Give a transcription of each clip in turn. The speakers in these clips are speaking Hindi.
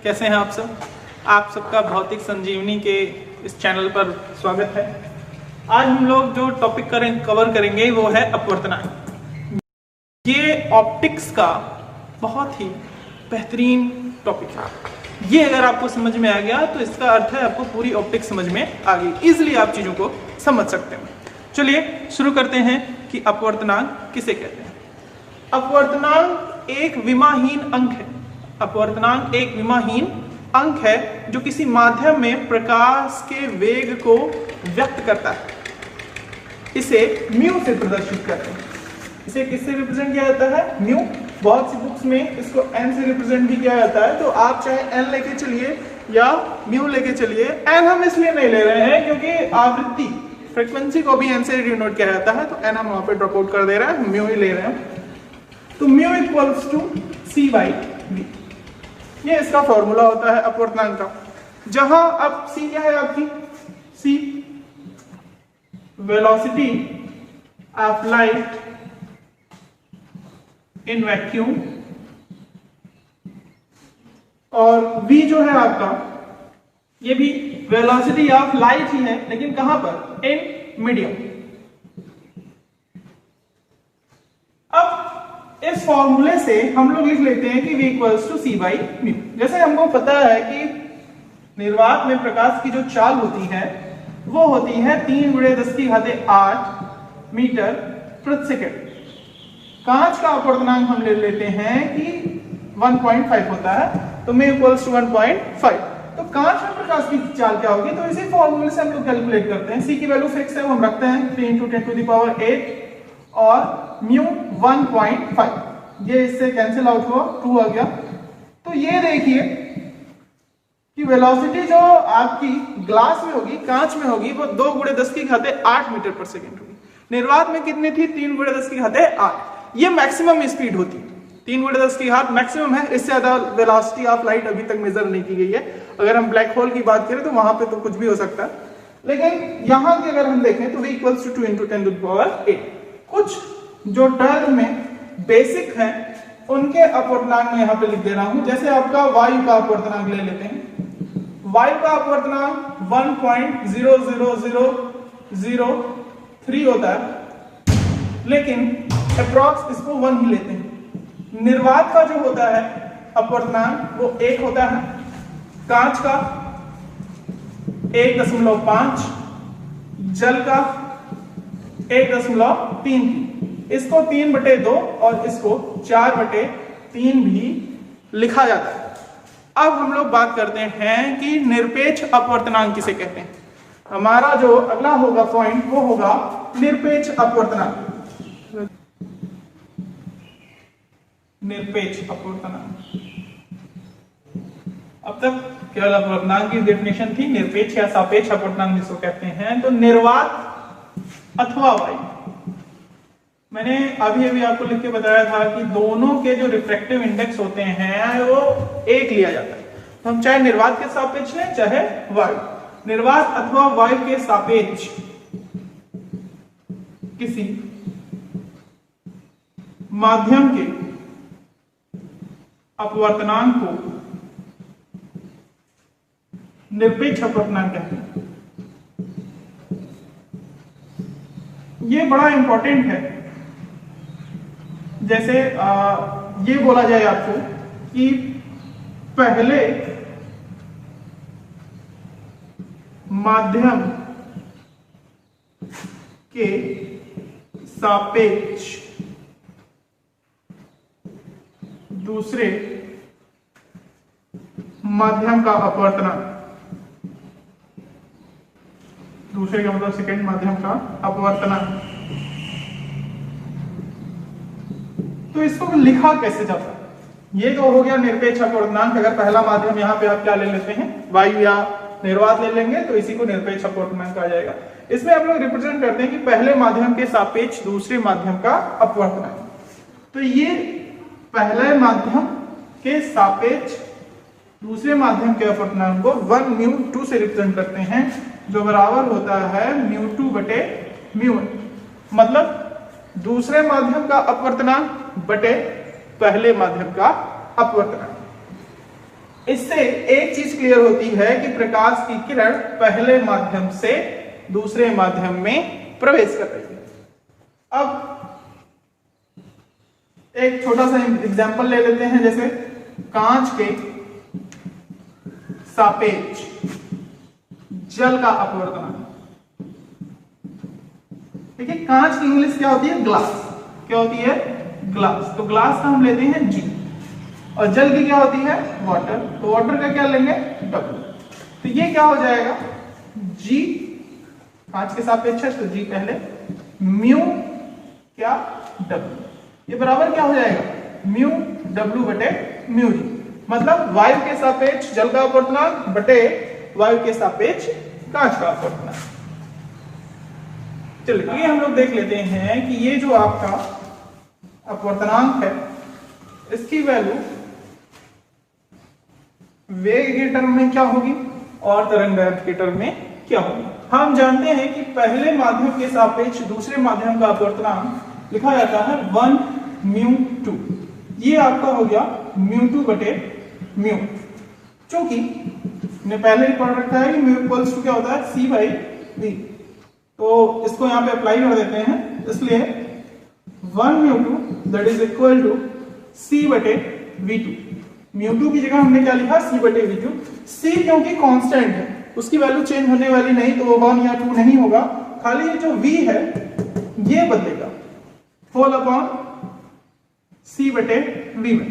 कैसे हैं आप सब? आप सबका भौतिक संजीवनी के इस चैनल पर स्वागत है। आज हम लोग जो टॉपिक कवर करेंगे वो है अपवर्तनांक। ये ऑप्टिक्स का बहुत ही बेहतरीन टॉपिक है। ये अगर आपको समझ में आ गया तो इसका अर्थ है आपको पूरी ऑप्टिक्स समझ में आ गई। इजिली आप चीज़ों को समझ सकते हैं। चलिए शुरू करते हैं कि अपवर्तनांक किसे कहते हैं। अपवर्तनांक एक विमाहीन अंक है। अपवर्तनांक एक विमाहीन अंक है जो किसी माध्यम में प्रकाश के वेग को व्यक्त करता है। इसे म्यू से प्रदर्शित करते हैं। इसे किससे रिप्रेजेंट किया जाता है? म्यू। बहुत सी बुक्स में इसको एन से रिप्रेजेंट भी किया जाता है, तो आप चाहे एन लेके चलिए या म्यू लेके चलिए। एन हम इसलिए नहीं ले रहे हैं क्योंकि आवृत्ति फ्रीक्वेंसी को भी एन से डिनोट किया जाता है, तो एन हम वहां पे ड्रॉप आउट कर दे रहे हैं, म्यू ही ले रहे हैं। तो mu equals to c by v, ये इसका फॉर्मूला होता है अपवर्तनांक का। जहां अब सी क्या है आपकी? C velocity of light in vacuum, और v जो है आपका, ये भी वेलोसिटी ऑफ लाइट ही है, लेकिन कहां पर? In medium. अब इस फॉर्मूले से हम लोग लिख लेते हैं कि v equals to c by mu. जैसे हमको पता है कि निर्वात में प्रकाश की जो चाल होती है वो होती है 3×10⁸ मीटर प्रति सेकंड। कांच का अपवर्तनांक हम ले लेते हैं कि 1.5 होता है, तो म्यू इक्वल्स टू 1.5। तो कांच में प्रकाश की चाल क्या होगी? तो इसी फॉर्मूले से हम लोग कैलकुलेट करते हैं। सी की वैल्यू फिक्स है, वो हम रखते हैं 3×10⁸ और म्यू 1.5। ये इससे कैंसिल आउट हुआ, 2 आ गया। तो ये देखिए कि वेलोसिटी जो आपकी ग्लास में होगी, कांच में होगी, वो 2×10⁸ मीटर पर सेकंड होगी। निर्वात में कितनी थी? 3×10⁸। ये मैक्सिमम स्पीड होती है, 3×10⁸ मैक्सिमम है। इससे ज्यादा वेलोसिटी ऑफ लाइट अभी तक मेजर नहीं की गई है। अगर हम ब्लैक होल की बात करें तो वहां पे तो कुछ भी हो सकता है, लेकिन यहां की अगर हम देखें तो v इक्वल्स टू 2×10⁸। कुछ जो टर्म में बेसिक है उनके अपवर्तनांक में यहां पे लिख दे रहा हूं। जैसे आपका वायु का अपवर्तनांक ले लेते हैं। वायु का अपवर्तनांक 1.00003 होता है, लेकिन अप्रॉक्स इसको 1 ही लेते हैं। निर्वात का जो होता है अपवर्तनांक वो 1 होता है, कांच का 1.5, जल का 1.3, इसको 3/2 और इसको 4/3 भी लिखा जाता है। अब हम लोग बात करते हैं कि निरपेक्ष अपवर्तनांक किसे कहते हैं। हमारा जो अगला होगा पॉइंट वो होगा निरपेक्ष अपवर्तनांक। निरपेक्ष अपवर्तनांक, अब तक केवल अपवर्तनांक की डेफिनेशन थी, निरपेक्ष या सापेक्ष अपवर्तनांक जिसको कहते हैं। तो निर्वात अथवा वायु, मैंने अभी आपको लिख के बताया था कि दोनों के जो रिफ्रैक्टिव इंडेक्स होते हैं वो 1 लिया जाता है। तो हम चाहे निर्वात के सापेक्ष लें चाहे वायु, निर्वात अथवा वायु के सापेक्ष किसी माध्यम के अपवर्तनांक को निरपेक्ष अपवर्तनांक कहते हैं। ये बड़ा इंपॉर्टेंट है। जैसे ये बोला जाए आपको कि पहले माध्यम के सापेक्ष दूसरे माध्यम का अपवर्तनांक, दूसरे का मतलब सेकंड माध्यम का अपवर्तनांक, तो इसको लिखा कैसे जाता है? ये तो हो गया निरपेक्ष अपवर्तनांक। अगर पहला माध्यम यहाँ पे आप क्या ले लेते हैं, वायु या निर्वात ले लेंगे, तो इसी को निरपेक्ष अपवर्तनांक कहा जाएगा। इसमें हम लोग रिप्रेजेंट करते हैं कि पहले माध्यम के सापेक्ष दूसरे माध्यम का अपवर्तनांक। तो ये पहले माध्यम के सापेक्ष दूसरे माध्यम के अपवर्तनांक को 1μ2 से रिप्रेजेंट करते हैं, जो बराबर होता है μ2/μ1। मतलब दूसरे माध्यम का अपवर्तनांक बटे पहले माध्यम का अपवर्तनांक। इससे एक चीज क्लियर होती है कि प्रकाश की किरण पहले माध्यम से दूसरे माध्यम में प्रवेश कर रही है। अब एक छोटा सा एग्जांपल ले लेते हैं, जैसे कांच के सापेक्ष जल का अपवर्तनांक। देखिए कांच की इंग्लिश क्या होती है? ग्लास। क्या होती है? ग्लास। तो ग्लास का हम लेते हैं G, और जल की क्या होती है? वाटर। तो वाटर का क्या लेंगे? W। तो ये क्या हो जाएगा? G कांच के सापेक्ष है तो G पहले, म्यू क्या? W। ये बराबर क्या हो जाएगा? म्यू W बटे म्यू G। मतलब वायु के सापेक्ष जल का अपवर्तनांक बटे वायु के सापेक्ष कांच का अपवर्तनांक। चलिए ये हम लोग देख लेते हैं कि ये जो आपका अपवर्तनांक है इसकी वैल्यू वेग के टर्म में क्या होगी और तरंगदैर्घ्य के टर्म में क्या होगी। हम जानते हैं कि पहले माध्यम के सापेक्ष दूसरे माध्यम का अपवर्तनांक लिखा जाता है 1 μ2। ये आपका हो गया μ2 बटे म्यू। चूंकि ने पहले ही पढ़ रखा है कि म्यू इक्वल्स टू क्या होता है? C by V। तो इसको यहां पे अप्लाई कर देते हैं, इसलिए 1 μ2 that is equal to C बटे V2। μ2 की जगह हमने क्या लिखा? C बटे V2। C क्योंकि कांस्टेंट है, उसकी वैल्यू चेंज होने वाली नहीं, तो वो 1 या 2 नहीं होगा, खाली ये जो V है ये बदलेगा, होल अपॉन C बटे V में।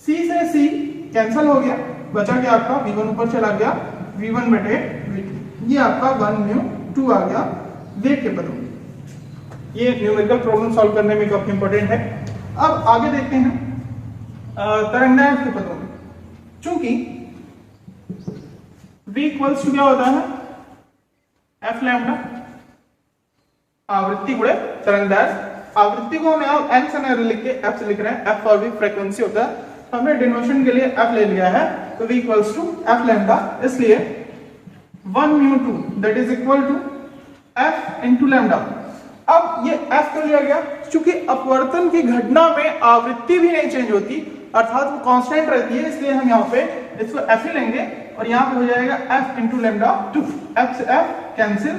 C से C कैंसल हो गया, बचा क्या आपका? V1 ऊपर चला गया, V1 बटे V2। ये आपका 1 μ2 आ गया वेग के पदों में। ये न्यूमेरिकल प्रॉब्लम सॉल्व करने में काफी इंपॉर्टेंट है। अब आगे देखते हैं तरंगदैर्घ्य के पदों में। चूंकि V इक्वल्स टू क्या होता है? F लैम्डा आवृत्ति गुणे तरंगदैर्घ्य। आवृत्ति को हम यहाँ n से नहीं लिख के F से लिख रहे हैं, F और V फ्रीक्वेंसी होता है, हमने डिनोशन के लिए F ले लिया है, तो V equals to F lambda, इसलिए 1 μ2 that is equal to F into lambda. अब ये F क्यों लिया गया? क्योंकि अपवर्तन की घटना में आवृत्ति भी नहीं चेंज होती, अर्थात वो कांस्टेंट रहती है, इसलिए हम यहाँ पे इसको F ही लेंगे, और यहाँ पे हो जाएगा F इंटू लैम्डा 2। F से F cancel,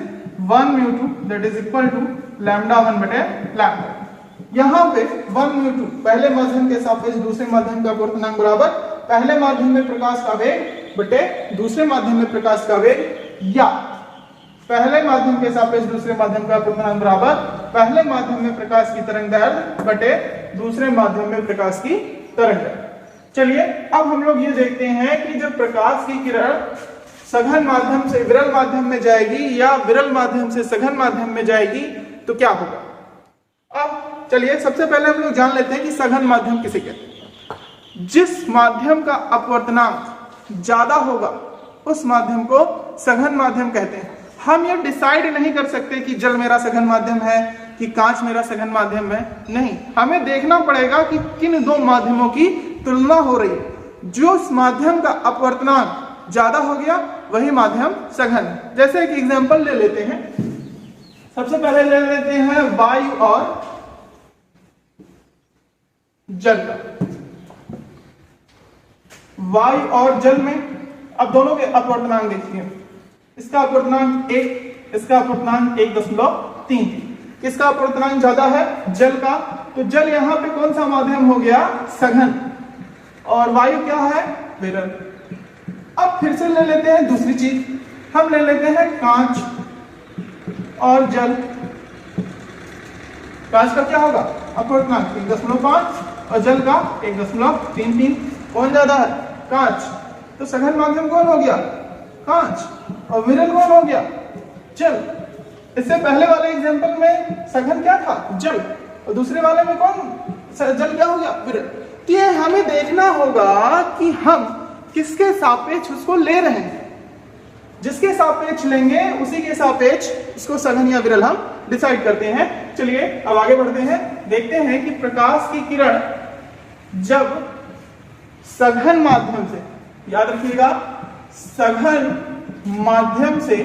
1 μ2 that is equal to lambda 1 बटे लैम्डा। यहाँ पे 1 μ2 पहले माध्यम के सापेक्ष दूसरे माध्यम का अपवर्तनांक बराबर पहले माध्यम में प्रकाश का वेग बटे दूसरे माध्यम में प्रकाश का वेग, या पहले माध्यम के सापेक्ष दूसरे माध्यम का अपवर्तनांक बराबर पहले माध्यम में प्रकाश की तरंगदैर्घ्य बटे दूसरे माध्यम में प्रकाश की तरंगदैर्घ्य। चलिए अब हम लोग ये देखते हैं कि जब प्रकाश की किरण सघन माध्यम से विरल माध्यम में जाएगी या विरल माध्यम से सघन माध्यम में जाएगी तो क्या होगा। अब चलिए सबसे पहले हम लोग जान लेते हैं कि सघन माध्यम किसे कहते हैं। जिस माध्यम का अपवर्तनांक ज्यादा होगा उस माध्यम को सघन माध्यम कहते हैं। हम ये डिसाइड नहीं कर सकते कि जल मेरा सघन माध्यम है कि कांच मेरा सघन माध्यम है, नहीं, हमें देखना पड़ेगा कि किन दो माध्यमों की तुलना हो रही है। जो माध्यम का अपवर्तनांक ज्यादा हो गया वही माध्यम सघन है। जैसे एक एग्जांपल ले लेते हैं, सबसे पहले ले लेते हैं वायु और जल का। वायु और जल में अब दोनों के अपवर्तनांक देखिए, इसका अपवर्तनांक 1, इसका अपवर्तनांक 1.3। किसका अपवर्तनांक ज्यादा है? जल का। तो जल यहां पे कौन सा माध्यम हो गया? सघन। और वायु क्या है? विरल। अब फिर से ले लेते हैं दूसरी चीज, हम ले लेते हैं कांच और जल। कांच का क्या होगा? अपवर्तनांक 1.5 और जल का 1.33। कौन ज्यादा है? कांच। तो सघन माध्यम कौन हो गया? कांच। और विरल कौन हो गया? जल। इससे पहले वाले एग्जांपल में सघन क्या था? जल। और दूसरे वाले में कौन? जल क्या हो गया? विरल। तो ये हमें देखना होगा कि हम किसके सापेक्ष उसको ले रहे हैं। जिसके सापेक्ष लेंगे उसी के सापेक्ष उसको सघन या विरल हम डिसाइड करते हैं। चलिए अब आगे बढ़ते हैं, देखते हैं कि प्रकाश की किरण जब सघन माध्यम से, याद रखिएगा, सघन माध्यम से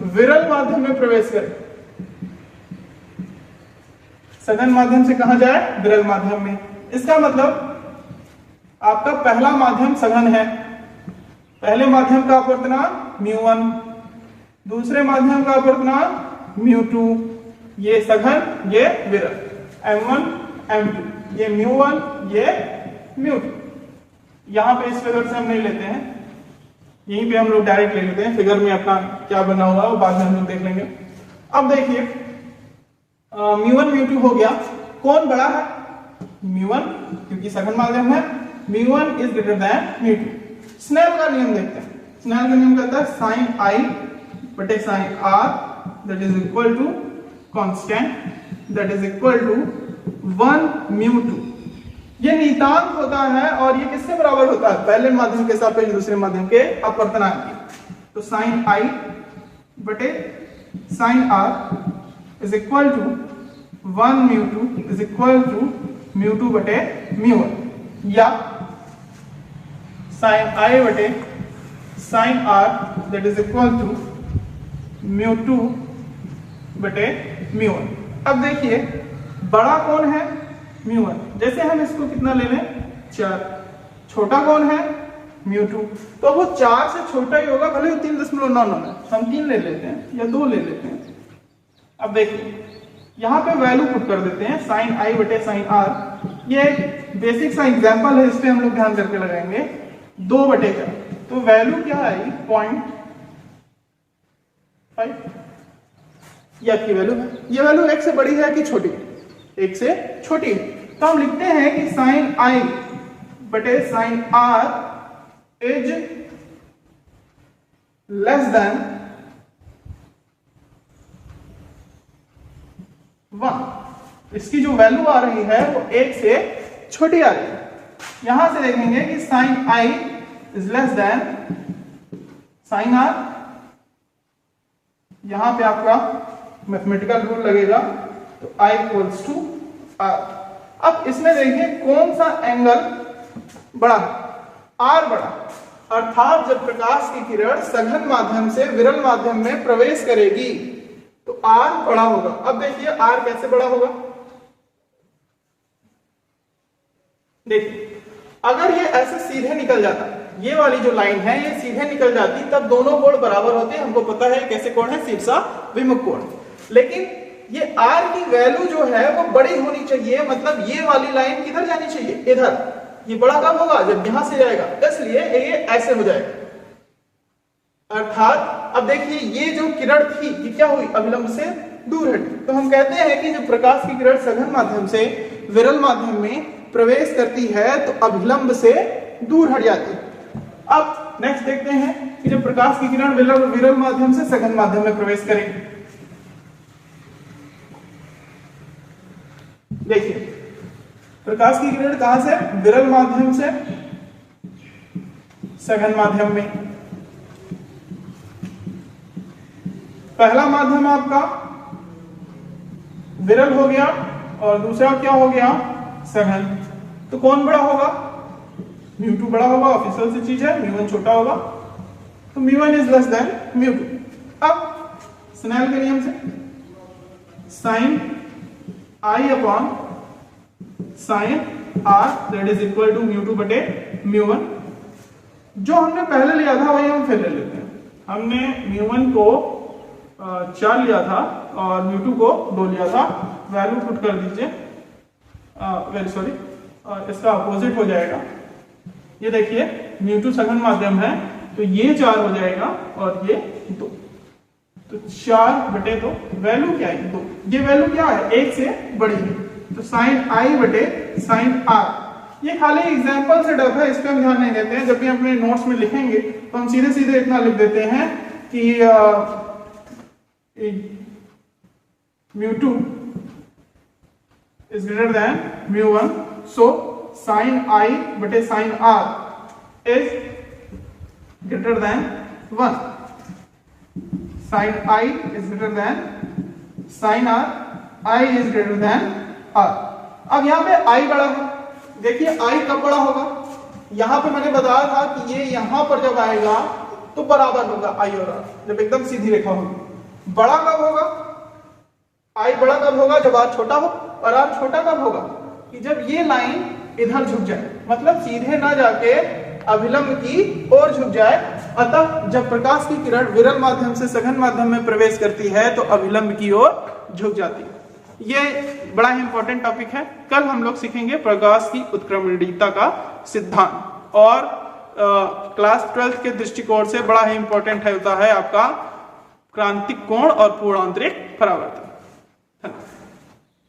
विरल माध्यम में प्रवेश करे। सघन माध्यम से कहां जाए? विरल माध्यम में। इसका मतलब आपका पहला माध्यम सघन है, पहले माध्यम का अपवर्तनांक μ1, दूसरे माध्यम का अपवर्तनांक μ2, ये सघन ये विरल, m1 m2, ये μ1 ये μ2। यहां पे इस फिगर से हम नहीं लेते हैं, यहीं पे हम लोग डायरेक्ट ले लेते हैं, फिगर में अपना क्या बना हुआ है वो बाद में हम लोग देख लेंगे। अब देखिए μ1 μ2 हो गया, कौन बड़ा है? μ1, क्योंकि सघन माध्यम है, μ1 इज ग्रेटर देन μ2। स्नेल का नियम देखते हैं। स्नेल का नियम कहता है साइन आई बटे sine r that is equal to constant that is equal to 1 μ2। ये नियतांक होता है और ये किससे बराबर होता है? पहले माध्यम के सापेक्ष दूसरे माध्यम के अपवर्तनांक की। तो साइन आई बटे sine r is equal to 1 μ2 is equal to μ2 बटे μ1, या साइन आई बटे sine r that is equal to μ2 बटे μ1। अब देखिए बड़ा कौन है? μ1। जैसे हम इसको कितना ले लें? 4। छोटा कौन है? μ2। तो वो 4 से छोटा ही होगा, भले वो 3.99 है, हम 3 ले लेते हैं या 2 ले लेते हैं। अब देखिए यहाँ पे वैल्यू पुट कर देते हैं, साइन आई बटे साइन आर। ये एक बेसिक सा एग्जांपल है, इस पे हम लोग ध्यान करके लगाएंगे। 2 बटे 4, तो वैल्यू क्या आई? 0.5। ये आपकी वैल्यू है। ये वैल्यू 1 से बड़ी है कि छोटी है? 1 से छोटी है। तो हम लिखते हैं कि साइन आई बटे sine r is less than 1। इसकी जो वैल्यू आ रही है वो 1 से छोटी आ रही है। यहां से देखेंगे कि sine i is less than sine r. यहां पे आपका मैथमेटिकल रूल लगेगा, तो I इक्वल्स टू R। अब इसमें देखिए कौन सा एंगल बड़ा है? R बड़ा। अर्थात जब प्रकाश की किरण सघन माध्यम से विरल माध्यम में प्रवेश करेगी तो R बड़ा होगा। अब देखिए R कैसे बड़ा होगा? देखिए अगर ये ऐसे सीधे निकल जाता, ये वाली जो लाइन है ये सीधे निकल जाती, तब दोनों कोण बराबर होते। हमको पता है कैसे कोण है? शीर्षा विमुख कोण। लेकिन ये R की वैल्यू जो है वो बड़ी होनी चाहिए, मतलब ये वाली लाइन किधर जानी चाहिए? इधर। ये बड़ा कब होगा? जब यहां से जाएगा, इसलिए ये ऐसे हो जाएगा। अर्थात अब देखिए ये जो किरण थी ये क्या हुई? अभिलंब से दूर हटी। तो हम कहते हैं कि जब प्रकाश की किरण सघन माध्यम से विरल माध्यम में प्रवेश करती है तो अभिलंब से दूर हट जाती है। अब नेक्स्ट देखते हैं कि जब प्रकाश की किरण विरल माध्यम से सघन माध्यम में प्रवेश करेगी। देखिए प्रकाश की किरण कहां से? विरल माध्यम से सघन माध्यम में। पहला माध्यम आपका विरल हो गया और दूसरा क्या हो गया? सघन। तो कौन बड़ा होगा? μ2 बड़ा होगा, ऑफिशियल सी चीज है। μ1 छोटा होगा, तो μ1 इज लेस देन μ2। अब स्नेल के नियम से sine i upon sine r that is equal to μ2 बटे μ1। जो हमने पहले लिया था वही हम फिर ले लेते हैं। हमने μ1 को 4 लिया था और μ2 को 2 लिया था। वैल्यू पुट कर दीजिए, वेरी सॉरी, इसका अपोजिट हो जाएगा। ये देखिए μ2 सघन माध्यम है तो ये 4 हो जाएगा और ये 2, तो 4 बटे 2। वैल्यू क्या है? 2। ये वैल्यू क्या है? 1 से बड़ी है। तो साइन आई बटे साइन आर। ये खाली एग्जांपल से डर है, इस पर हम ध्यान नहीं देते हैं। जब भी अपने नोट्स में लिखेंगे तो हम सीधे सीधे इतना लिख देते हैं कि μ2 is greater than μ1, so sin I बटे sin R is greater than 1. Sin I is greater than sin R, I is greater than R. अब यहाँ पे I बड़ा है। देखिए I कब बड़ा होगा? यहाँ पे मैंने बताया था कि ये यहाँ पर जब आएगा तो बराबर होगा I और R, जब एकदम सीधी रेखा होगी। बड़ा कब होगा? I बड़ा कब होगा? जब R छोटा हो। और R छोटा कब होगा? कि जब ये लाइन इधर झुक जाए। मतलब सीधे ना जाके अभिलंब की ओर झुक जाए। अतः जब प्रकाश की किरण विरल माध्यम से सघन माध्यम में प्रवेश करती है तो अभिलंब की ओर झुक जाती है। ये बड़ा ही इंपॉर्टेंट टॉपिक है। कल हम लोग सीखेंगे प्रकाश की उत्क्रमणीयता का सिद्धांत, और क्लास 12 के दृष्टिकोण से बड़ा ही इंपॉर्टेंट होता है आपका क्रांतिक कोण और पूर्णांतरिक परावर्तन।